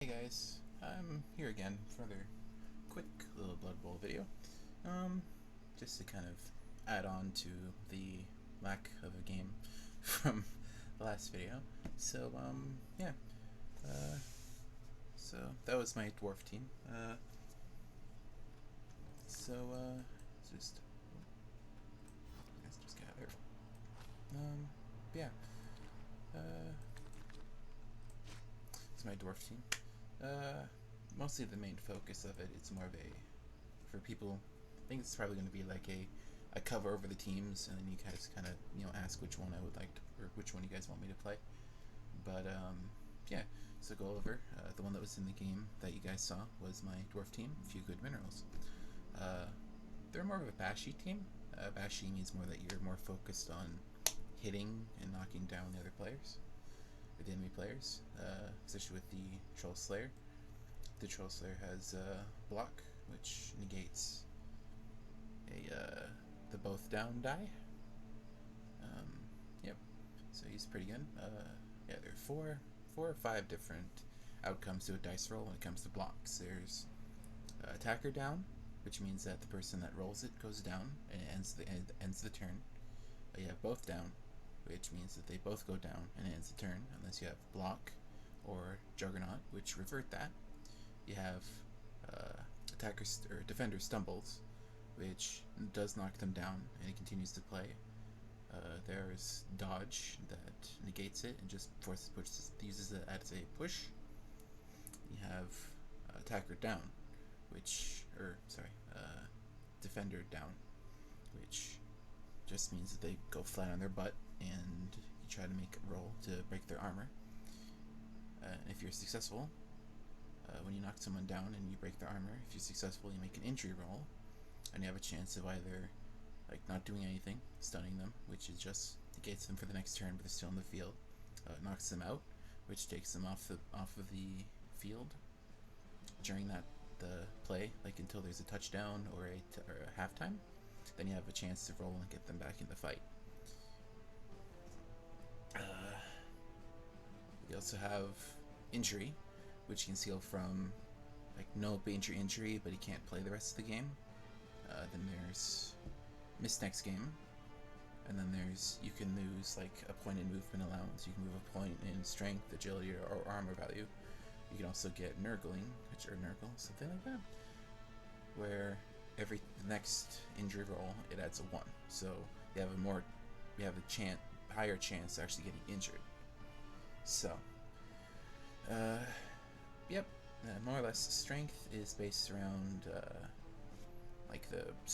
Hey guys, I'm here again for another quick little Blood Bowl video. Just to kind of add on to the lack of a game from the last video. So, yeah. So that was my dwarf team. Just let's just gather. Yeah. Uh, it's my dwarf team. Mostly the main focus of it. It's more of a, for people, I think it's probably going to be like I cover over the teams, and then you guys kind of ask which one I would like to, or which one you guys want me to play. But yeah. So go over the one that was in the game that you guys saw was my dwarf team. A few good minerals. They're more of a bashy team. Bashy means more that you're more focused on hitting and knocking down the other players, the enemy players, especially with the Troll Slayer. The Troll Slayer has block, which negates the both down die. Yep. So he's pretty good. Yeah, there are four or five different outcomes to a dice roll when it comes to blocks. There's attacker down, which means that the person that rolls it goes down and it ends the turn. You have both down, which means that they both go down and it ends the turn, unless you have block or juggernaut, which revert that. You have attacker or defender stumbles, which does knock them down and it continues to play. There's dodge that negates it and just uses it as a push. You have attacker down, defender down, which just means that they go flat on their butt and you try to make a roll to break their armor. If you're successful, when you knock someone down and you break their armor, if you're successful, you make an injury roll, and you have a chance of either not doing anything, stunning them, which is just negates them for the next turn, but they're still in the field. Knocks them out, which takes them off of the field during the play, until there's a touchdown or a halftime. Then you have a chance to roll and get them back in the fight. We also have injury, which you can seal from no major injury, but he can't play the rest of the game. Then there's miss next game, and then you can lose a point in movement allowance. You can move a point in strength, agility, or armor value. You can also get nurgling, something like that, where the next injury roll it adds a 1, so you have a higher chance of actually getting injured. So, yep, more or less strength is based around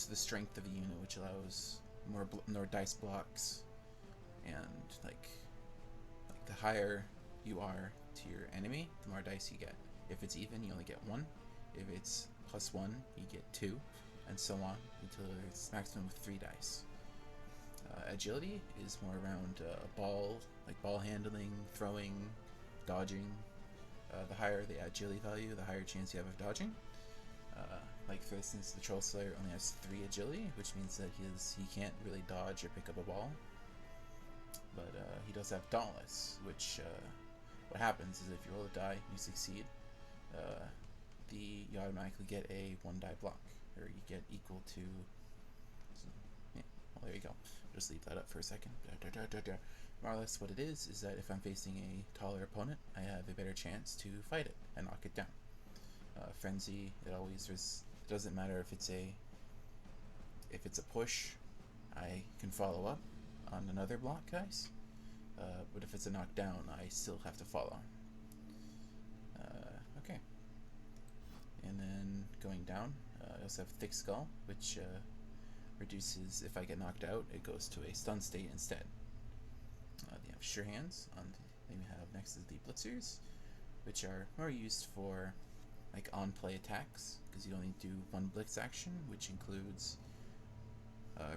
the strength of the unit, which allows more dice blocks, and the higher you are to your enemy, the more dice you get. If it's even, you only get 1. If it's +1, you get 2, and so on until it's maximum of 3 dice. Agility is more around ball handling, throwing, dodging. The higher the agility value, the higher chance you have of dodging. For instance, the Troll Slayer only has 3 agility, which means that he can't really dodge or pick up a ball. But he does have Dauntless, which what happens is if you roll a die, you succeed, you automatically get a 1 die block, or you get equal to. Yeah, well, there you go. Just leave that up for a second. More or less, what it is that if I'm facing a taller opponent, I have a better chance to fight it and knock it down. Frenzy, it doesn't matter if it's a push, I can follow up on another block, guys. But if it's a knockdown, I still have to follow. Okay. And then going down, I also have Thick Skull, which reduces, if I get knocked out, it goes to a stun state instead. They have Sure Hands. Then we have next is the Blitzers, which are more used for on-play attacks, because you only do 1 blitz action, which includes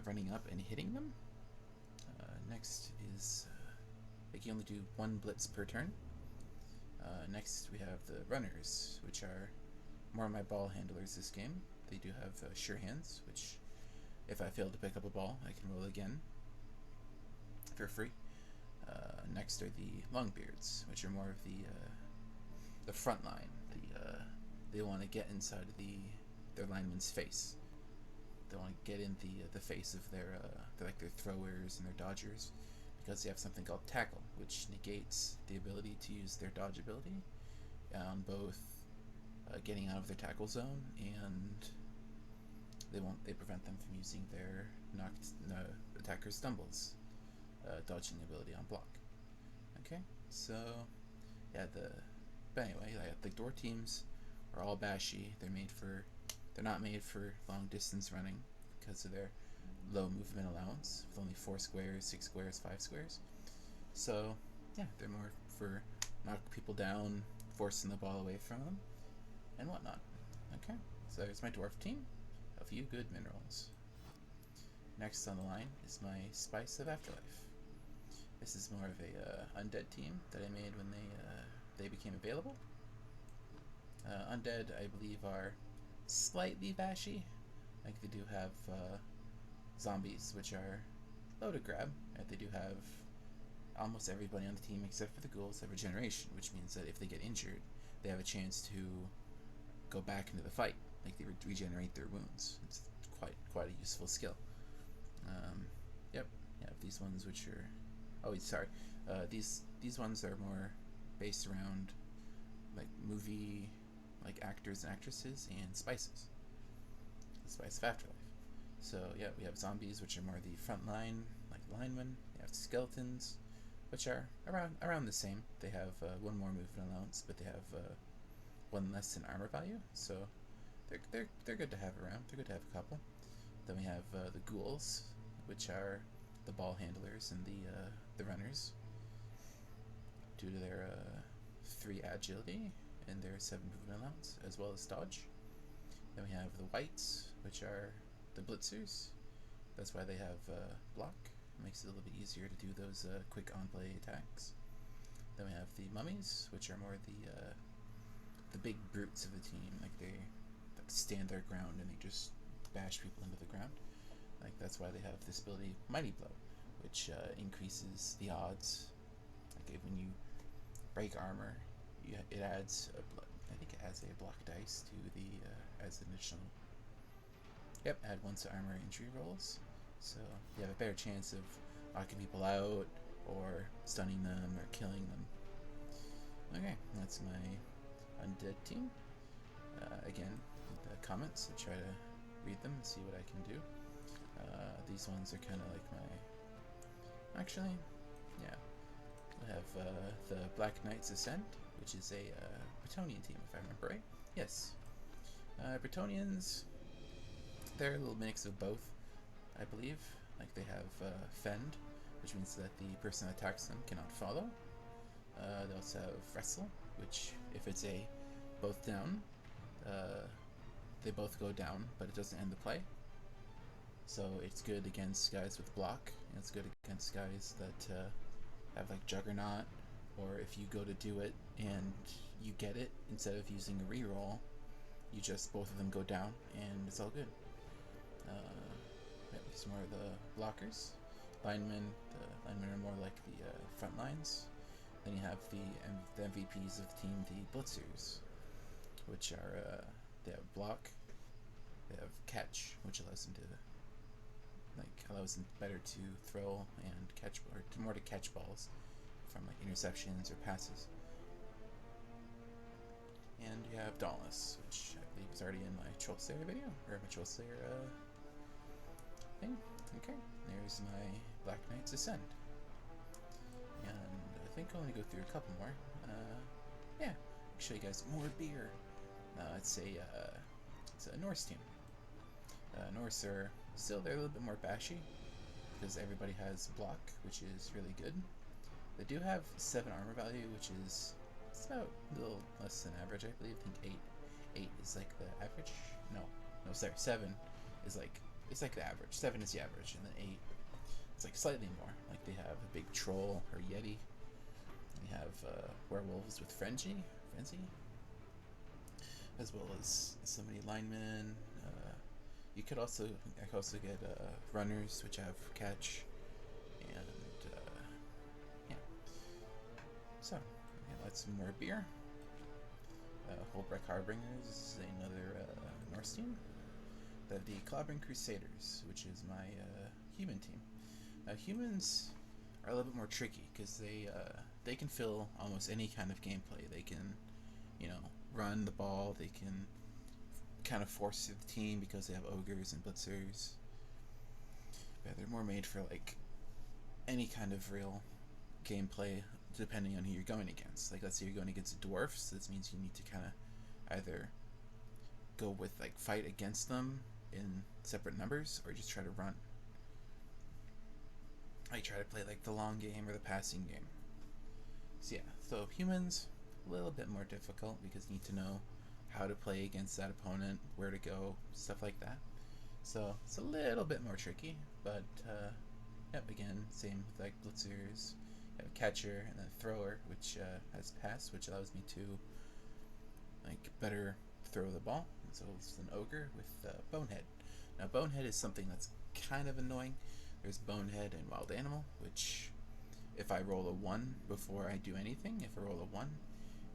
running up and hitting them. Next is you only do 1 blitz per turn. Next we have the Runners, which are more of my ball handlers this game. They do have Sure Hands, which if I fail to pick up a ball, I can roll again for free. Next are the Longbeards, which are more of the front line. they want to get inside of their lineman's face. They want to get in the face of their throwers and their dodgers, because they have something called tackle, which negates the ability to use their dodge ability on both getting out of their tackle zone, and they prevent them from using their attacker's stumbles dodging ability on block. Okay, so yeah, but anyway, the door teams are all bashy. They're not made for long distance running because of their low movement allowance, with only 4 squares, 6 squares, 5 squares. So yeah, they're more for knocking people down, forcing the ball away from them, and whatnot. Okay, so there's my dwarf team. A few good minerals. Next on the line is my Spice of Afterlife. This is more of a undead team that I made when they became available. Undead, I believe, are slightly bashy. Like, they do have zombies, which are low to grab. They do have almost everybody on the team except for the ghouls have regeneration, which means that if they get injured, they have a chance to go back into the fight. Like, they regenerate their wounds. It's quite a useful skill. Yep, you have these ones which are... Oh, sorry. These ones are more based around like movie, like actors and actresses, and spices. The Spice of Afterlife. So yeah, we have zombies, which are more the front line, like linemen. We have skeletons, which are around the same. They have 1 more movement allowance, but they have 1 less in armor value. So they're good to have around. They're good to have a couple. Then we have the ghouls, which are the ball handlers and the runners, due to their 3 agility and their 7 movement allowance, as well as dodge. Then we have the whites, which are the blitzers. That's why they have block. It makes it a little bit easier to do those quick on-play attacks. Then we have the mummies, which are more the big brutes of the team. Like, they stand their ground and they just bash people into the ground. Like, that's why they have this ability, Mighty Blow, which increases the odds. Like, when you break armor, it adds I think it adds a block dice to the as an additional. Yep, add 1 to armor injury rolls, so you have a better chance of knocking people out or stunning them or killing them. Okay, that's my undead team. Again, the comments, I try to read them and see what I can do. These ones are kind of like my... Actually, yeah. We have the Black Knight's Ascent, which is a Bretonnian team, if I remember right. Yes. Bretonnians, they're a little mix of both, I believe. Like, they have Fend, which means that the person that attacks them cannot follow. They also have Wrestle, which, if it's a both down, they both go down, but it doesn't end the play. So it's good against guys with block, and it's good against guys that have like Juggernaut, or if you go to do it and you get it, instead of using a reroll, you just, both of them go down, and it's all good. These are more of the blockers. The linemen are more like the front lines. Then you have the MVPs of the team, the blitzers, which are, they have block, they have catch, which allows them better to throw and catch, or more to catch balls from like interceptions or passes. And you have Dauntless, which I believe is already in my Troll Slayer video, or my Troll Slayer thing. Okay, there's my Black Knight's Ascend. And I think I'm going to go through a couple more. Yeah, show you guys more beer. It's a Norse team. Norse are still, they're a little bit more bashy, because everybody has block, which is really good. They do have 7 armor value, which is, it's about a little less than average, I believe. I think 8 is like the average. No, sorry, 7 is like, it's like the average. 7 is the average, and then 8, it's like slightly more. Like, they have a big troll or yeti. They have werewolves with frenzy, as well as so many linemen. You could also, I could also get runners, which have catch, and yeah. So, let's some more beer. Holdbreak Harbingers is another Norse team. They have the Clobbering Crusaders, which is my human team. Now humans are a little bit more tricky because they can fill almost any kind of gameplay. They can, run the ball. They can kind of force the team because they have ogres and blitzers. Yeah, they're more made for like any kind of real gameplay, depending on who you're going against. Like, let's say you're going against dwarfs. This means you need to kind of either go with like fight against them in separate numbers, or just try to run. I try to play like the long game or the passing game. So yeah, so humans a little bit more difficult because you need to know how to play against that opponent, where to go, stuff like that. So it's a little bit more tricky, but yep, again, same with like blitzers. You have a catcher and then a thrower, which has pass, which allows me to like better throw the ball. And so it's an ogre with bonehead. Now bonehead is something that's kind of annoying. There's bonehead and wild animal, which if I roll a 1 before I do anything, if I roll a 1,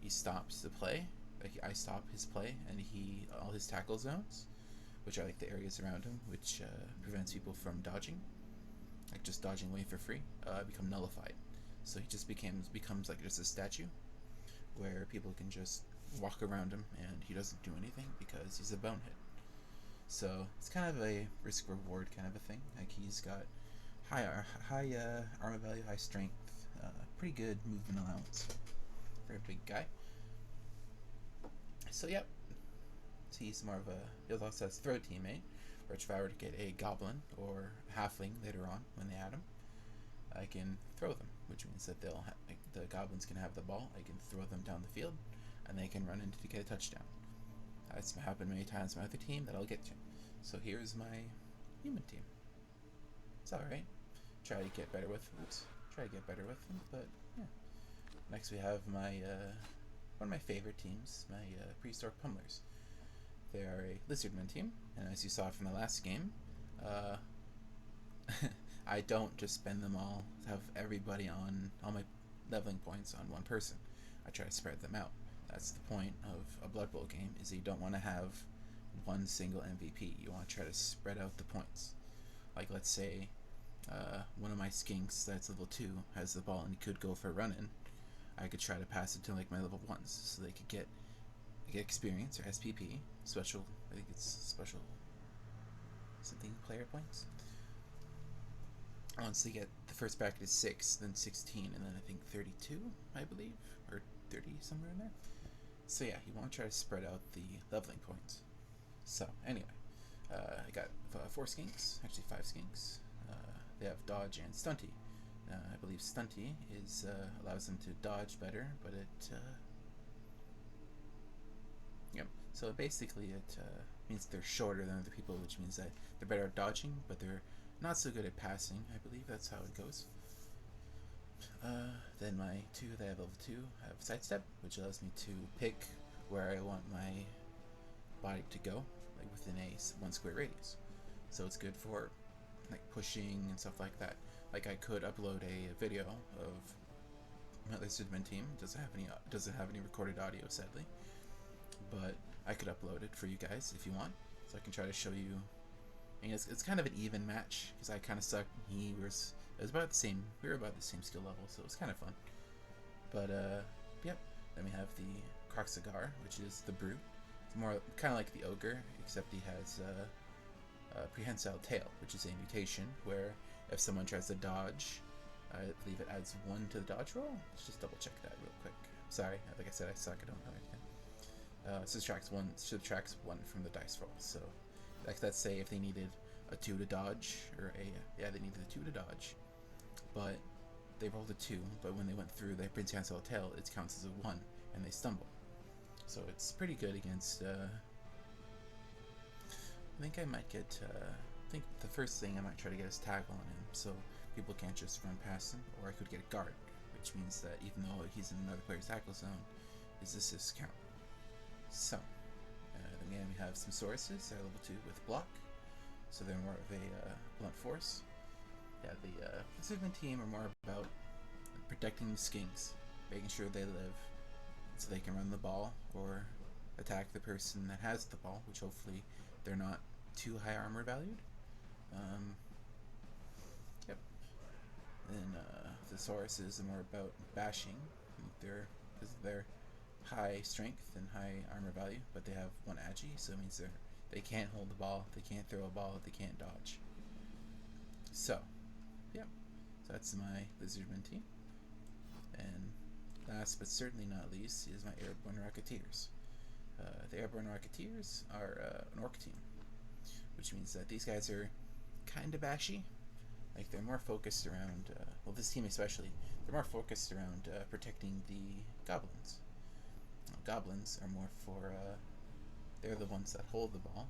he stops the play. Like, I stop his play, and all his tackle zones, which are like the areas around him, which prevents people from dodging, like just dodging away for free, become nullified. So he just becomes like just a statue, where people can just walk around him, and he doesn't do anything because he's a bonehead. So it's kind of a risk reward kind of a thing. Like, he's got high armor value, high strength, pretty good movement allowance for a big guy. So yep, so he's more of a. He also has throw teammate, which if I were to get a goblin or a halfling later on when they add him, I can throw them, which means that the goblins can have the ball. I can throw them down the field, and they can run in to get a touchdown. That's happened many times with my other team that I'll get to. So here's my human team. It's alright. Try to get better with them, but yeah. Next we have my one of my favorite teams, my Prehistoric Pummelers. They are a Lizardmen team, and as you saw from the last game, I don't just spend them all, have everybody on all my leveling points on one person. I try to spread them out. That's the point of a Blood Bowl game, is that you don't want to have one single MVP. You want to try to spread out the points. Like, let's say one of my skinks that's level 2 has the ball and he could go for a run-in. I could try to pass it to like my level 1s so they could get experience, or SPP, special, I think it's special something player points. Once they get, the first bracket is 6, then 16, and then I think 32, I believe, or 30, somewhere in there. So yeah, you want to try to spread out the leveling points. So anyway, I got 4 skinks, actually 5 skinks. They have dodge and stunty. I believe stunty allows them to dodge better, but yep. So basically it means they're shorter than other people, which means that they're better at dodging, but they're not so good at passing. I believe that's how it goes. Then my 2 that I have level 2 have sidestep, which allows me to pick where I want my body to go, like within a 1 square radius. So it's good for like pushing and stuff like that. Like, I could upload a video of my Lizardmen team. Doesn't have any recorded audio, sadly, but I could upload it for you guys if you want, so I can try to show you. And it's kind of an even match because I kind of sucked. It was about the same. We were about the same skill level, so it was kind of fun. But yep. Then we have the Croxigar, which is the brute. It's more kind of like the ogre, except he has a prehensile tail, which is a mutation where if someone tries to dodge, I believe it adds 1 to the dodge roll. Let's just double check that real quick. Sorry, like I said, I suck. I don't know anything. Subtracts 1 from the dice roll. So, like, let's say if they needed a 2 to dodge, or they needed a 2 to dodge, but they rolled a 2. But when they went through their prehensile tail, it counts as a 1, and they stumble. So it's pretty good against. I think I might get. I think the first thing I might try to get is tackle on him, so people can't just run past him. Or I could get a guard, which means that even though he's in another player's tackle zone, his assists count. So, then we have some Sauruses. They're level 2 with block, so they're more of a blunt force. Yeah, the Lizardmen team are more about protecting the skinks, making sure they live, so they can run the ball or attack the person that has the ball, which hopefully they're not too high armor valued. Yep. Then the Sauruses are more about bashing. They're because of their high strength and high armor value, but they have 1 agi, so it means they can't hold the ball, they can't throw a ball, they can't dodge. So, yeah, so that's my Lizardman team. And last but certainly not least is my Airborne Rocketeers. The Airborne Rocketeers are an orc team, which means that these guys are kind of bashy. Like, they're more focused around, well, this team especially, they're more focused around protecting the goblins. Goblins are more for, they're the ones that hold the ball,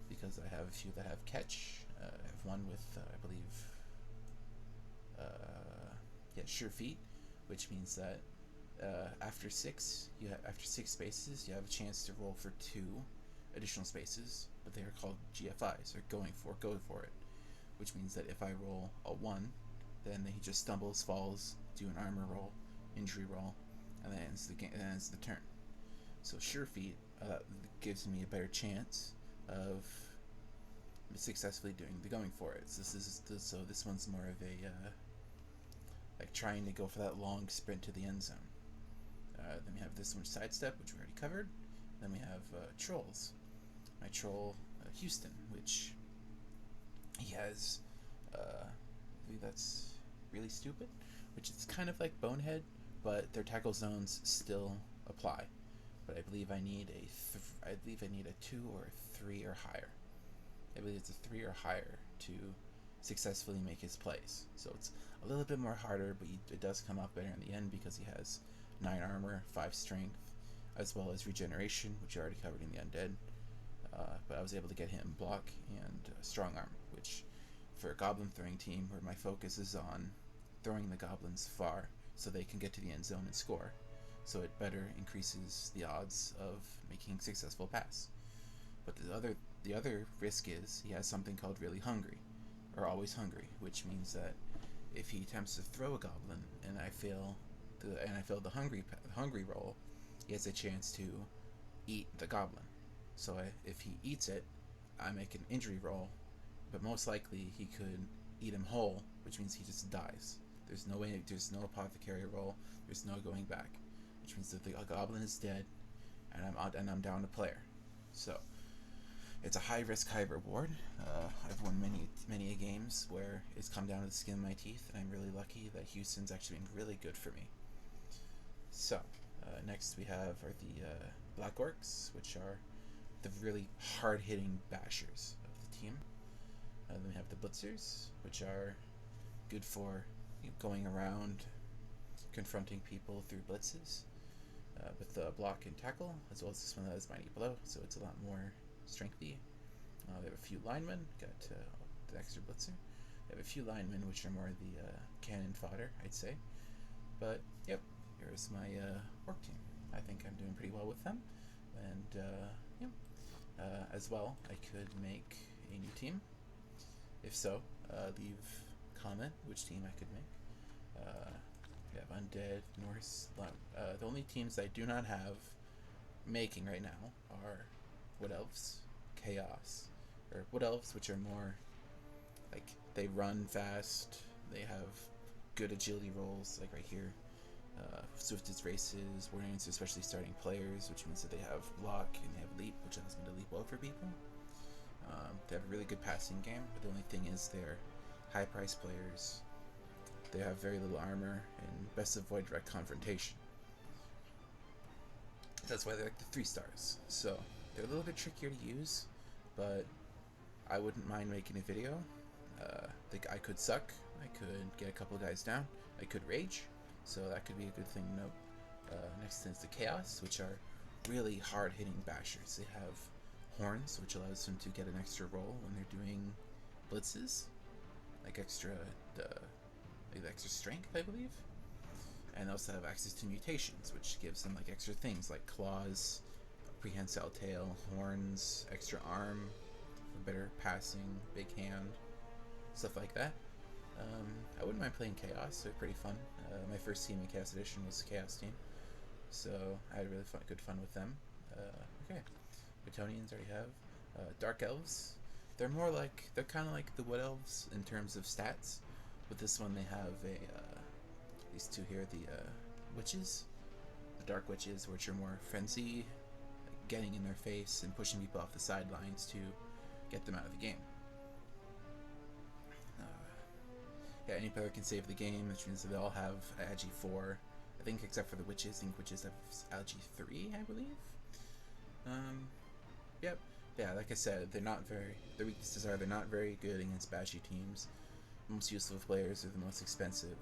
because I have a few that have catch. I have one with, I believe, sure feet, which means that after 6 spaces, you have a chance to roll for 2 additional spaces, but they are called GFIs, or go for it, which means that if I roll a 1, then he just stumbles, falls, do an armor roll, injury roll, and that ends the turn. So sure feet gives me a better chance of successfully doing the going for it. So this one's more of a like trying to go for that long sprint to the end zone. Then we have this one, sidestep, which we already covered. Then we have trolls. My troll Houston, which he has, I believe that's really stupid, which is kind of like Bonehead, but their tackle zones still apply. But I believe I need a 2 or a 3 or higher. I believe it's a 3 or higher to successfully make his plays. So it's a little bit more harder, but it does come out better in the end because he has 9 armor, 5 strength, as well as regeneration, which I already covered in the undead. But I was able to get him block and strong arm, which for a goblin throwing team where my focus is on throwing the goblins far so they can get to the end zone and score, so it better increases the odds of making a successful pass. But the other risk is he has something called really hungry, or always hungry, which means that if he attempts to throw a goblin and I fail the hungry roll, he has a chance to eat the goblin. So if he eats it, I make an injury roll, but most likely he could eat him whole, which means he just dies. There's no apothecary roll, there's no going back, which means that the goblin is dead, and I'm down a player. So it's a high risk, high reward. I've won many games where it's come down to the skin of my teeth, and I'm really lucky that Houston's actually been really good for me. So next we have are the Black Orcs, which are the really hard-hitting bashers of the team. Then we have the Blitzers, which are good for going around confronting people through blitzes with the block and tackle, as well as this one that has Mighty Blow, so it's a lot more strengthy. They have a few linemen, got the extra blitzer. They have a few linemen, which are more the cannon fodder, I'd say. But yep, here's my orc team. I think I'm doing pretty well with them, and as well, I could make a new team. If so, leave comment which team I could make. We have Undead, Norse. The only teams I do not have making right now are Wood Elves, Chaos, or Wood Elves, which are more like they run fast. They have good agility rolls, like right here. Swiftest races, warriors, especially starting players, which means that they have block and they have leap, which allows me to leap over people. They have a really good passing game, but the only thing is they're high price players. They have very little armor and best avoid direct confrontation. That's why they're like the 3 stars. So they're a little bit trickier to use, but I wouldn't mind making a video. I could suck, I could get a couple guys down, I could rage, so that could be a good thing to note. Next is the Chaos, which are really hard-hitting bashers. They have horns, which allows them to get an extra roll when they're doing blitzes, like extra strength, I believe. And they also have access to mutations, which gives them like extra things like claws, prehensile tail, horns, extra arm, for better passing, big hand, stuff like that. I wouldn't mind playing Chaos, they're pretty fun. My first team in Chaos Edition was the Chaos team. so I had really good fun with them. Okay, Bretonians already have. Dark Elves, they're kind of like the Wood Elves in terms of stats. With this one, they have these two here, the Witches, the Dark Witches, which are more frenzy, like getting in their face and pushing people off the sidelines to get them out of the game. Yeah, any player can save the game, which means that they all have Agi 4. I think except for the Witches. I think Witches have Agi 3, I believe. Yep. Yeah, like I said, they're not very. Their weaknesses are they're not very good against bashy teams. Most useful players are the most expensive,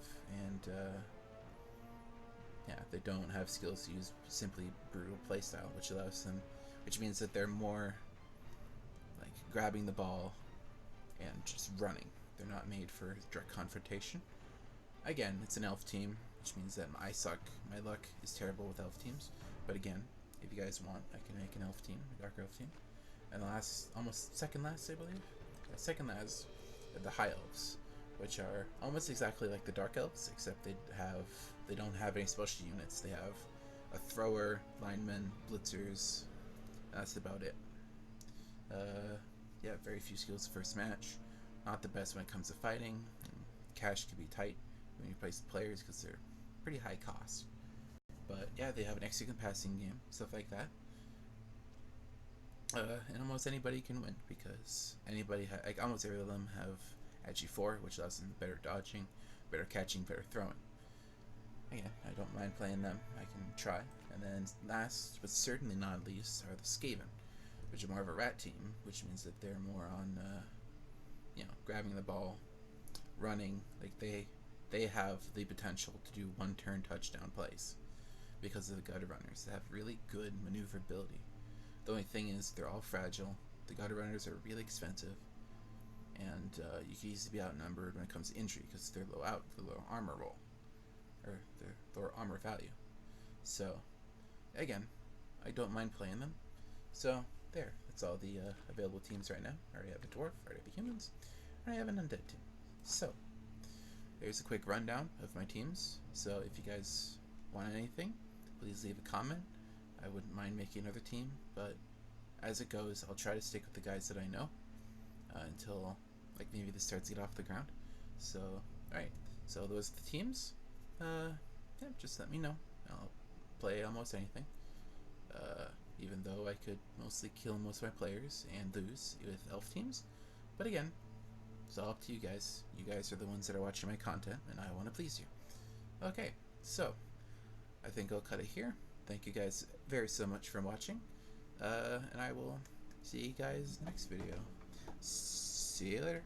and yeah, they don't have skills to use simply brutal playstyle, which means that they're more like grabbing the ball and just running. They're not made for direct confrontation. Again, it's an elf team, which means that I suck. My luck is terrible with elf teams. But again, if you guys want, I can make an elf team, a dark elf team. And the last, almost second last, I believe. Yeah, second last, the high elves, which are almost exactly like the dark elves, except they don't have any special units. They have a thrower, lineman, blitzers. That's about it. Yeah, very few skills first match. Not the best when it comes to fighting. And cash can be tight when you place players because they're pretty high cost. But yeah, they have an execute passing game, stuff like that. And almost anybody can win because like almost every of them have Agi 4, which allows them better dodging, better catching, better throwing. Again, I don't mind playing them. I can try. And then last, but certainly not least, are the Skaven, which are more of a rat team, which means that they're more on, grabbing the ball, running. Like they have the potential to do one-turn touchdown plays because of the gutter runners. They have really good maneuverability. The only thing is they're all fragile. The gutter runners are really expensive, and you can easily be outnumbered when it comes to injury because they're low armor roll, or their lower armor value. So, again, I don't mind playing them. So there, that's all the available teams right now. I already have a dwarf, I already have a humans, and I have an undead team. So there's a quick rundown of my teams. So if you guys want anything, please leave a comment. I wouldn't mind making another team, but as it goes, I'll try to stick with the guys that I know until like maybe this starts to get off the ground. So, alright, so those are the teams. Yeah, just let me know. I'll play almost anything. Even though I could mostly kill most of my players and lose with elf teams. But again, it's all up to you guys. You guys are the ones that are watching my content, and I want to please you. Okay, so I think I'll cut it here. Thank you guys very so much for watching, and I will see you guys next video. See you later.